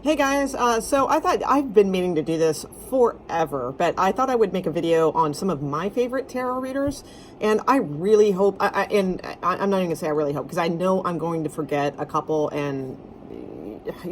Hey guys, so I thought I've been meaning to do this forever, but I thought I would make a video on some of my favorite tarot readers, and I really hope, I'm not even gonna say I really hope, because I know I'm going to forget a couple, and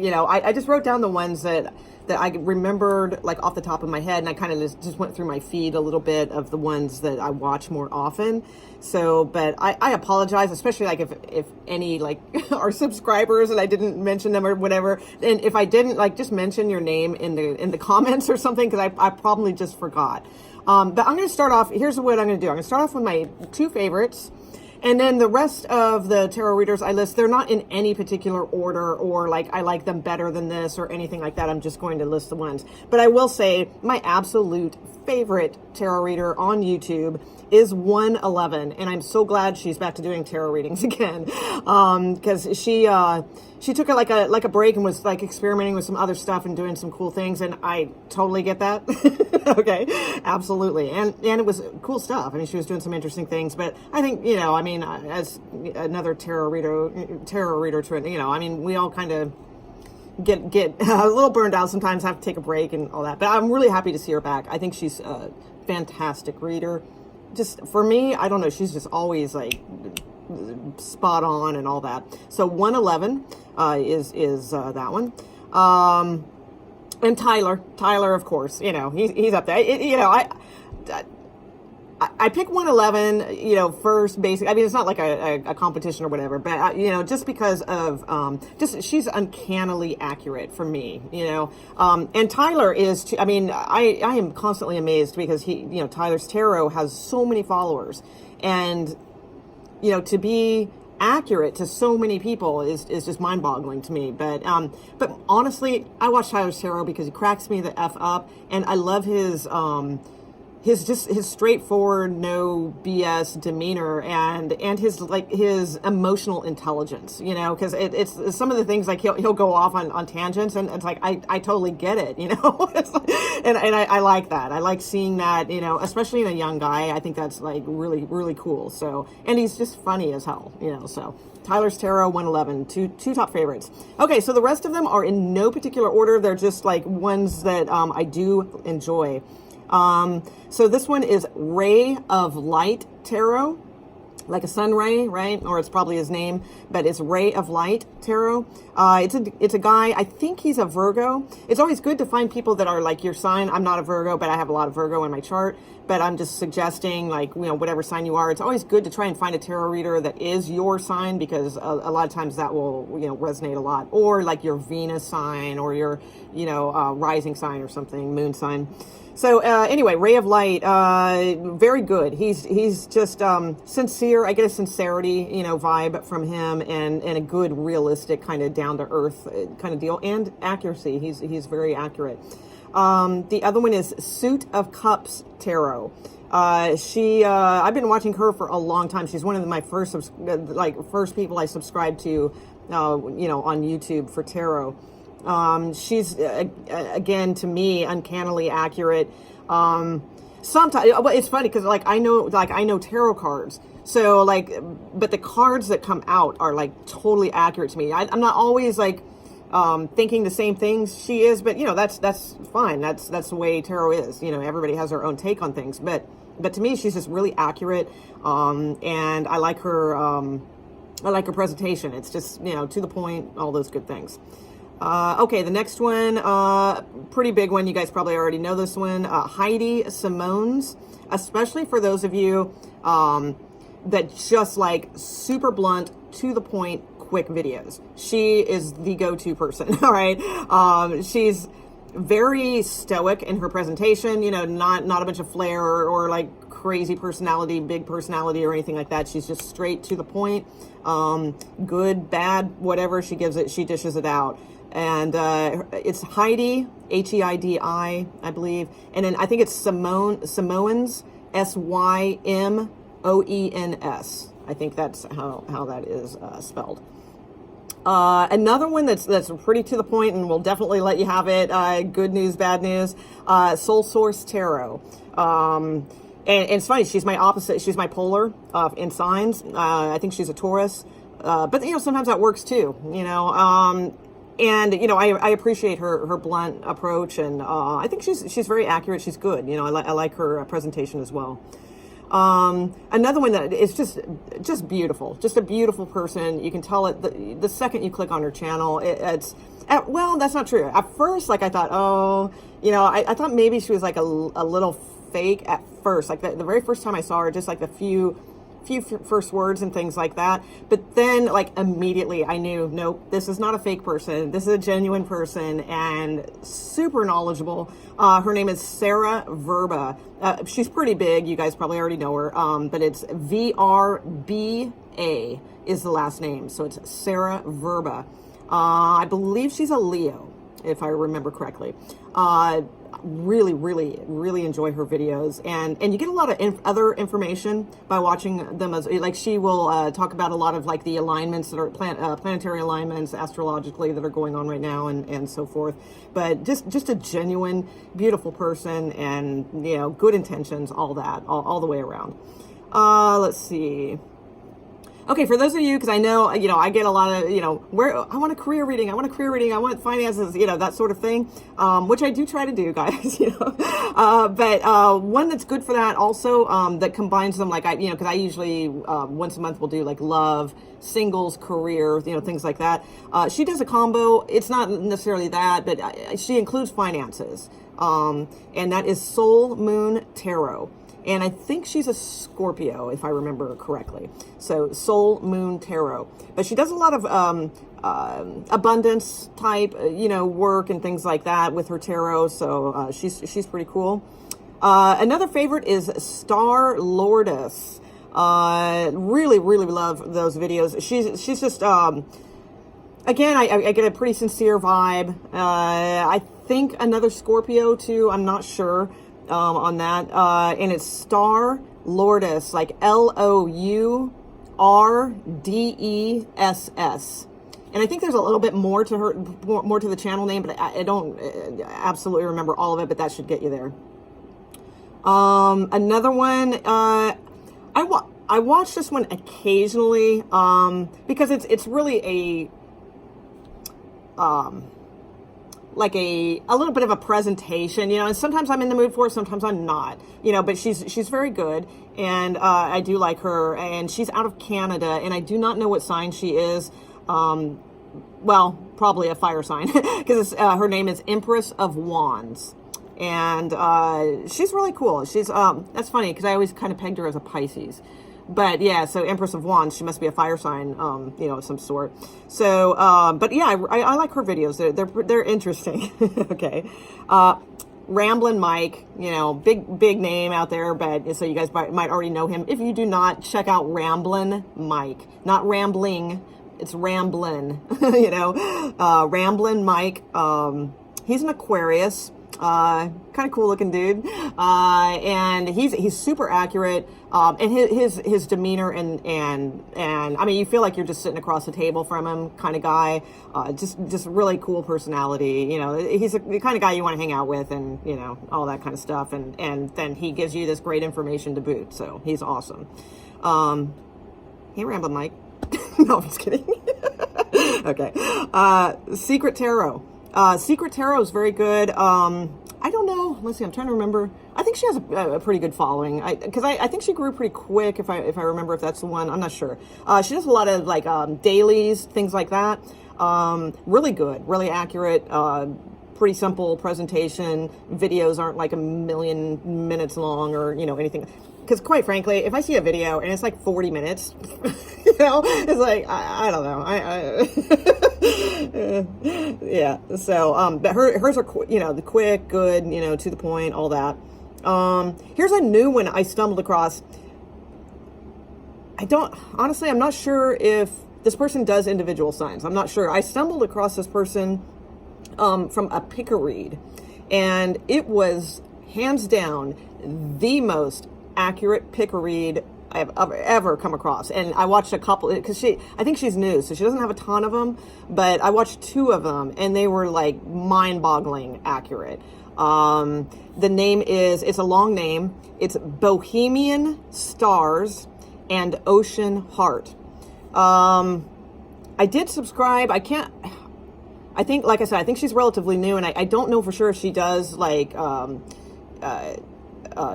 I just wrote down the ones that I remembered like off the top of my head, and I kind of just went through my feed a little bit of the ones that I watch more often. So, but I apologize, especially like if any like are subscribers and I didn't mention them or whatever. And if I didn't, like, just mention your name in the comments or something, because I probably just forgot. But I'm going to start off. Here's what I'm going to do. I'm going to start off with my two favorites. And then the rest of the tarot readers I list, they're not in any particular order or like I like them better than this or anything like that. I'm just going to list the ones. But I will say my absolute favorite tarot reader on YouTube is 111, and I'm so glad she's back to doing tarot readings again, because she took it like a break and was like experimenting with some other stuff and doing some cool things, and I totally get that. Okay, absolutely, and it was cool stuff. I mean, she was doing some interesting things, but I think as another tarot reader to it, I mean, we all kind of get a little burned out sometimes, have to take a break and all that. But I'm really happy to see her back. I think she's a fantastic reader. Just for me, I don't know, she's just always like spot on and all that. So 111 is that one. And Tyler, of course, he's up there. I pick 111, first basic. I mean, it's not like a competition or whatever, but, just because of, she's uncannily accurate for me, and Tyler is, too. I mean, I am constantly amazed because Tyler's Tarot has so many followers, and, to be accurate to so many people is just mind-boggling to me. But honestly, I watch Tyler's Tarot because he cracks me the F up, and I love his straightforward, no BS demeanor, and his emotional intelligence, because it's some of the things like he'll go off on tangents, and it's like I totally get it, It's like, and I like that. I like seeing that, especially in a young guy. I think that's like really, really cool. So, and he's just funny as hell, so Tyler's Tarot 111, two top favorites. Okay, so the rest of them are in no particular order. They're just like ones that I do enjoy. So this one is Ray of Light Tarot, like a sun ray, right? Or it's probably his name, but it's Ray of Light Tarot. It's a guy, I think he's a Virgo. It's always good to find people that are like your sign. I'm not a Virgo, but I have a lot of Virgo in my chart, but I'm just suggesting, like, whatever sign you are, it's always good to try and find a tarot reader that is your sign, because a lot of times that will, resonate a lot. Or like your Venus sign, or your, rising sign or something, moon sign. So anyway, Ray of Light, very good. He's just sincere. I get a sincerity, vibe from him, and a good, realistic, kind of down to earth kind of deal, and accuracy. He's very accurate. The other one is Suit of Cups Tarot. I've been watching her for a long time. She's one of my first people I subscribed to, on YouTube for tarot. She's again, to me, uncannily accurate. Sometimes it's funny because I know tarot cards, so but the cards that come out are like totally accurate to me. I'm not always like thinking the same things she is, but that's fine. That's the way tarot is. Everybody has their own take on things, but to me, she's just really accurate. And I like her. I like her presentation. It's just to the point, all those good things. Okay, the next one, pretty big one. You guys probably already know this one. Heidi Simones, especially for those of you that just like super blunt, to the point, quick videos. She is the go-to person, all right? She's very stoic in her presentation, not a bunch of flair or like crazy personality, big personality or anything like that. She's just straight to the point. Good, bad, whatever she gives it, she dishes it out. And it's Heidi, Heidi, I believe. And then I think it's Simoens, Symoens. I think that's how that is spelled. Another one that's pretty to the point, and we'll definitely let you have it. Good news, bad news. Soul Source Tarot. And it's funny, she's my opposite. She's my polar in signs. I think she's a Taurus. But sometimes that works too. and you know, I appreciate her blunt approach, and I think she's very accurate. She's good. You know, I like her presentation as well. Another one that is just beautiful, just a beautiful person. You can tell it the second you click on her channel. Well, that's not true. At first, like I thought, oh, you know, I thought maybe she was like a little fake at first. Like the very first time I saw her, just like the few first words and things like that. But then, like, immediately I knew, nope, this is not a fake person. This is a genuine person and super knowledgeable. Her name is Sarah Verba. She's pretty big. You guys probably already know her. But it's VRBA is the last name. So it's Sarah Verba. I believe she's a Leo, if I remember correctly. Really, really, really enjoy her videos, and you get a lot of other information by watching them. As like, she will talk about a lot of like the alignments that are planetary alignments astrologically that are going on right now, and so forth. But just a genuine, beautiful person, and you know, good intentions, all that, all the way around. Let's see. Okay, for those of you, because I know, you know, I get a lot of, you know, where I want a career reading, I want finances, you know, that sort of thing, which I do try to do, guys, you know. But one that's good for that also, that combines them, like, you know, because I usually once a month will do like love, singles, career, you know, things like that. She does a combo. It's not necessarily that, but she includes finances, and that is Soul Moon Tarot. And I think she's a Scorpio, if I remember correctly. So Soul Moon Tarot. But she does a lot of abundance type, you know, work and things like that with her tarot. So she's pretty cool. Another favorite is Star Lordess. Really, really love those videos. She's just, again, I get a pretty sincere vibe. I think another Scorpio too. I'm not sure. On that, and it's Star Lordess, like LOURDESS, and I think there's a little bit more to her, more to the channel name, but I don't absolutely remember all of it, but that should get you there. Another one, I watch this one occasionally, because it's really like a little bit of a presentation, you know, and sometimes I'm in the mood for it, sometimes I'm not, you know, but she's very good, and I do like her, and she's out of Canada, and I do not know what sign she is. Well, probably a fire sign, because her name is Empress of Wands, and she's really cool. She's that's funny, because I always kind of pegged her as a Pisces. But yeah, so Empress of Wands, she must be a fire sign, you know, of some sort. So, but yeah, I like her videos. They're interesting. Okay. Ramblin' Mike, you know, big name out there, but so you guys might already know him. If you do not, check out Ramblin' Mike. Not rambling, it's Ramblin', you know. Ramblin' Mike, he's an Aquarius. Kind of cool looking dude, and he's super accurate, and his demeanor and I mean, you feel like you're just sitting across the table from him, kind of guy. Just really cool personality. You know, he's the kind of guy you want to hang out with, and you know, all that kind of stuff. And then he gives you this great information to boot. So he's awesome. Hey, Ramblin' Mike. No, I'm just kidding. Okay. Secret Tarot. Secret Tarot is very good. I don't know. Let's see. I'm trying to remember. I think she has a pretty good following. Because I think she grew pretty quick. If I remember if that's the one. I'm not sure. She does a lot of like dailies, things like that. Really good, really accurate. Pretty simple presentation. Videos aren't like 1,000,000 minutes long or you know anything. Because quite frankly, if I see a video and it's like 40 minutes, you know, it's like, I don't know. Yeah. So, but hers are, you know, the quick, good, you know, to the point, all that. Here's a new one I stumbled across. Honestly, I'm not sure if this person does individual signs. I'm not sure. I stumbled across this person, from a pick-a-read, and it was hands down the most accurate pick-a-read I've ever come across. And I watched a couple, because I think she's new, so she doesn't have a ton of them, but I watched 2 of them, and they were like mind-boggling accurate. The name it's a long name. It's Bohemian Stars and Ocean Heart. I did subscribe. I I think, like I said, I think she's relatively new, and I don't know for sure if she does like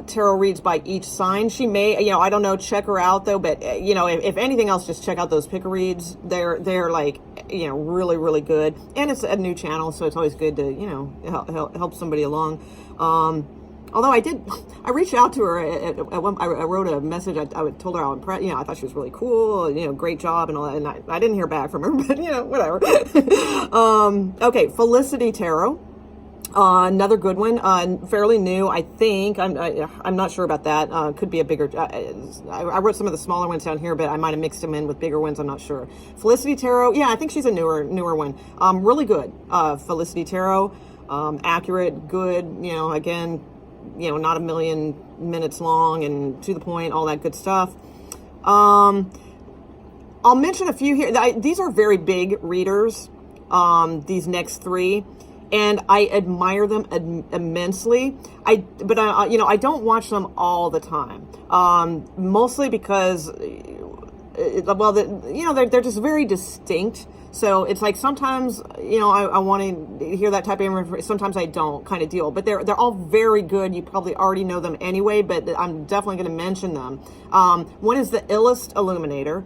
tarot reads by each sign. She may, I don't know, check her out though, but if anything else, just check out those pick reads. They're like, really, really good. And it's a new channel, so it's always good to, help somebody along. Although I reached out to her I wrote a message. I told her how impressed, I thought she was really cool, great job and all that. And I didn't hear back from her, but whatever. Okay. Felicity Tarot. Another good one, fairly new, I think. I'm not sure about that. Could be a bigger. I wrote some of the smaller ones down here, but I might have mixed them in with bigger ones. I'm not sure. Felicity Tarot, yeah, I think she's a newer one. Really good. Felicity Tarot, accurate, good. Again, not a million minutes long and to the point, all that good stuff. I'll mention a few here. These are very big readers. These next three. And I admire them immensely. But I don't watch them all the time. Mostly because, they're just very distinct. So it's like sometimes, I want to hear that type of information. Sometimes I don't, kind of deal. But they're all very good. You probably already know them anyway, but I'm definitely going to mention them. One is the Illest Illuminator.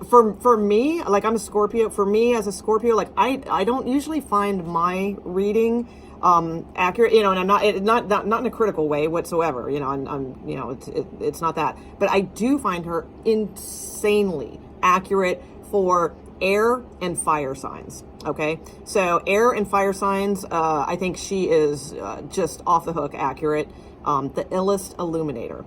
For me, like I'm a Scorpio, for me as a Scorpio, like I don't usually find my reading accurate, and I'm not in a critical way whatsoever, it's not that, but I do find her insanely accurate for air and fire signs. Okay, so air and fire signs, I think she is just off the hook accurate. The Illest Illuminator.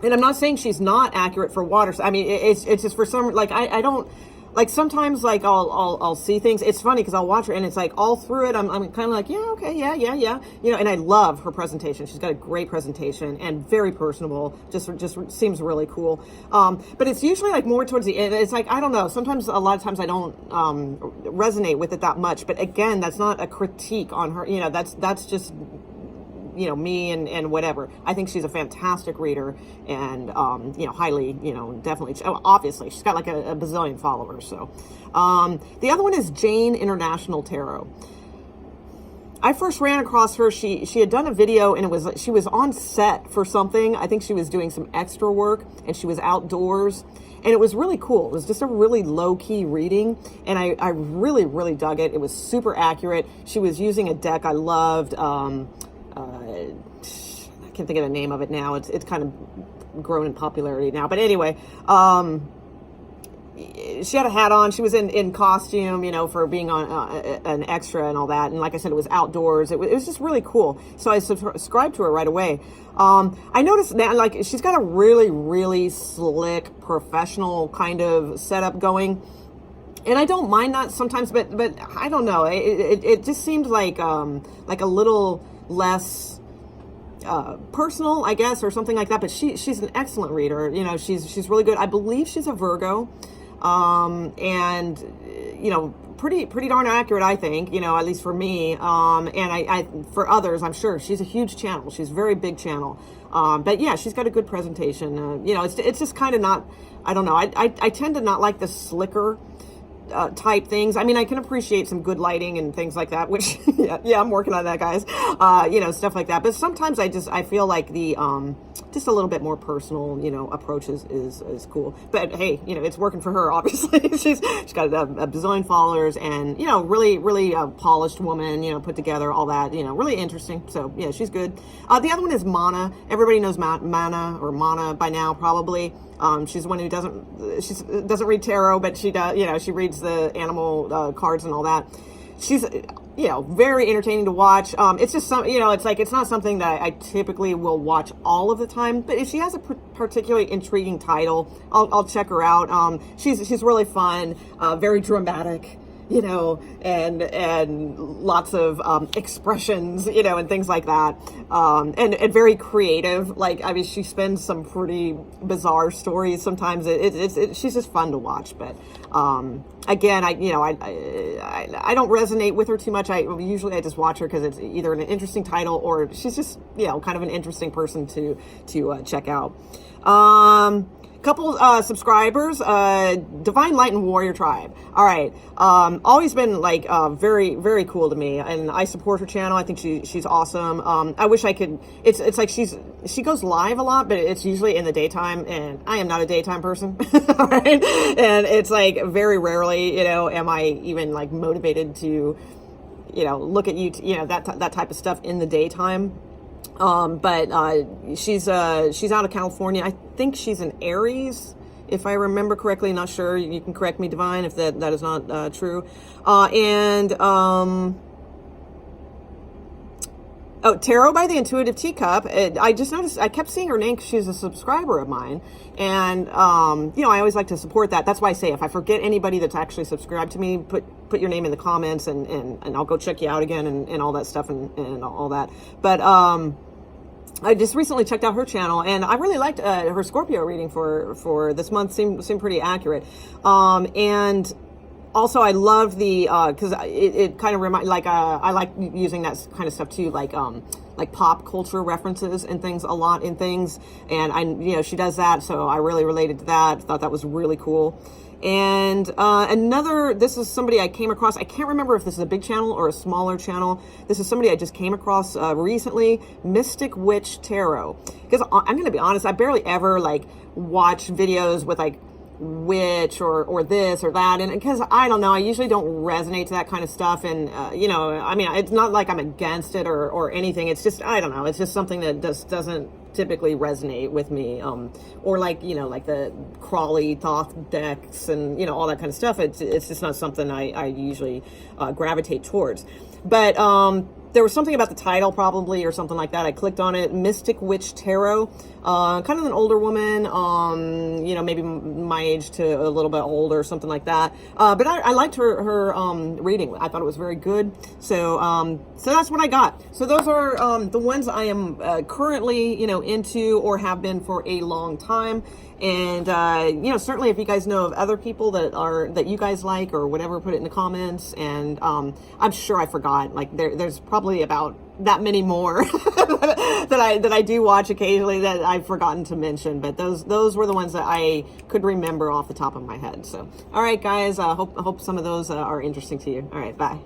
And I'm not saying she's not accurate for water. I mean, it's just for some, like, I don't, like, sometimes, like, I'll see things. It's funny because I'll watch her and it's like all through it, I'm kind of like, yeah, okay, yeah. And I love her presentation. She's got a great presentation and very personable, just seems really cool. But it's usually like more towards the end. It's like, I don't know. Sometimes, a lot of times I don't resonate with it that much. But again, that's not a critique on her. That's just, me and whatever. I think she's a fantastic reader and, highly, definitely, obviously she's got like a bazillion followers. So, the other one is Jane International Tarot. I first ran across her. She had done a video and she was on set for something. I think she was doing some extra work and she was outdoors and it was really cool. It was just a really low key reading and I really, really dug it. It was super accurate. She was using a deck I loved. I can't think of the name of it now. It's kind of grown in popularity now. But anyway, she had a hat on. She was in costume, for being on an extra and all that. And like I said, it was outdoors. It was just really cool. So I subscribed to her right away. I noticed that, like, she's got a really, really slick, professional kind of setup going. And I don't mind that sometimes, but I don't know. It just seemed like a little less personal, I guess, or something like that. But she's an excellent reader. She's really good. I believe she's a Virgo, and pretty darn accurate, I think. At least for me, and I for others, I'm sure she's a huge channel. She's a very big channel. But yeah, she's got a good presentation. It's just kind of not. I don't know. I tend to not like the slicker type things. I mean, I can appreciate some good lighting and things like that, which, yeah, I'm working on that, guys. Stuff like that. But sometimes I feel like the, just a little bit more personal, approach is cool. But hey, it's working for her, obviously. she's got a bazillion followers and, really, really polished woman, put together, all that, really interesting. So yeah, she's good. The other one is Mana. Everybody knows Mana by now, probably. She's one who doesn't read tarot, but she does, she reads the animal cards and all that. She's, very entertaining to watch. It's just it's not something that I typically will watch all of the time, but if she has a particularly intriguing title, I'll check her out. She's really fun, very dramatic. And lots of expressions, and things like that, and very creative. Like, I mean, she spins some pretty bizarre stories sometimes. She's just fun to watch. But again, I don't resonate with her too much. I just watch her because it's either an interesting title or she's just kind of an interesting person to check out. Couple subscribers, Divine Light and Warrior Tribe. All right, always been like very, very cool to me, and I support her channel. I think she's awesome. I wish I could. It's like she goes live a lot, but it's usually in the daytime, and I am not a daytime person. All right, and it's like very rarely, am I even like motivated to, look at that type of stuff in the daytime. But she's out of California. I think she's an Aries, if I remember correctly. Not sure. You can correct me, Divine, if that is not true. Oh, Tarot by the Intuitive Teacup. I just noticed, I kept seeing her name because she's a subscriber of mine. And, I always like to support that. That's why I say, if I forget anybody that's actually subscribed to me, put your name in the comments and I'll go check you out again and all that stuff and all that. But, I just recently checked out her channel, and I really liked her Scorpio reading for this month. Seemed pretty accurate. And also I love the because it kind of remind I like using that kind of stuff too, like pop culture references and things a lot in things, and she does that, so I really related to that. Thought that was really cool. And this is somebody I came across. I can't remember if this is a big channel or a smaller channel. This is somebody I just came across recently, Mystic Witch Tarot. Because I'm going to be honest, I barely ever watch videos with witch or this or that, and because I don't know, I usually don't resonate to that kind of stuff. And I mean, it's not like I'm against it or anything. It's just, I don't know, it's just something that just doesn't typically resonate with me, or like the Crawley Thoth decks and all that kind of stuff. It's just not something I usually gravitate towards. But there was something about the title probably or something like that. I clicked on it, Mystic Witch Tarot. Kind of an older woman, maybe my age to a little bit older or something like that. But I liked her reading. I thought it was very good. So that's what I got. So those are the ones I am currently, into or have been for a long time. And, certainly if you guys know of other people that you guys like or whatever, put it in the comments. And, I'm sure I forgot, there's probably about that many more that I do watch occasionally that I've forgotten to mention, but those were the ones that I could remember off the top of my head. So, all right, guys, hope some of those are interesting to you. All right, bye.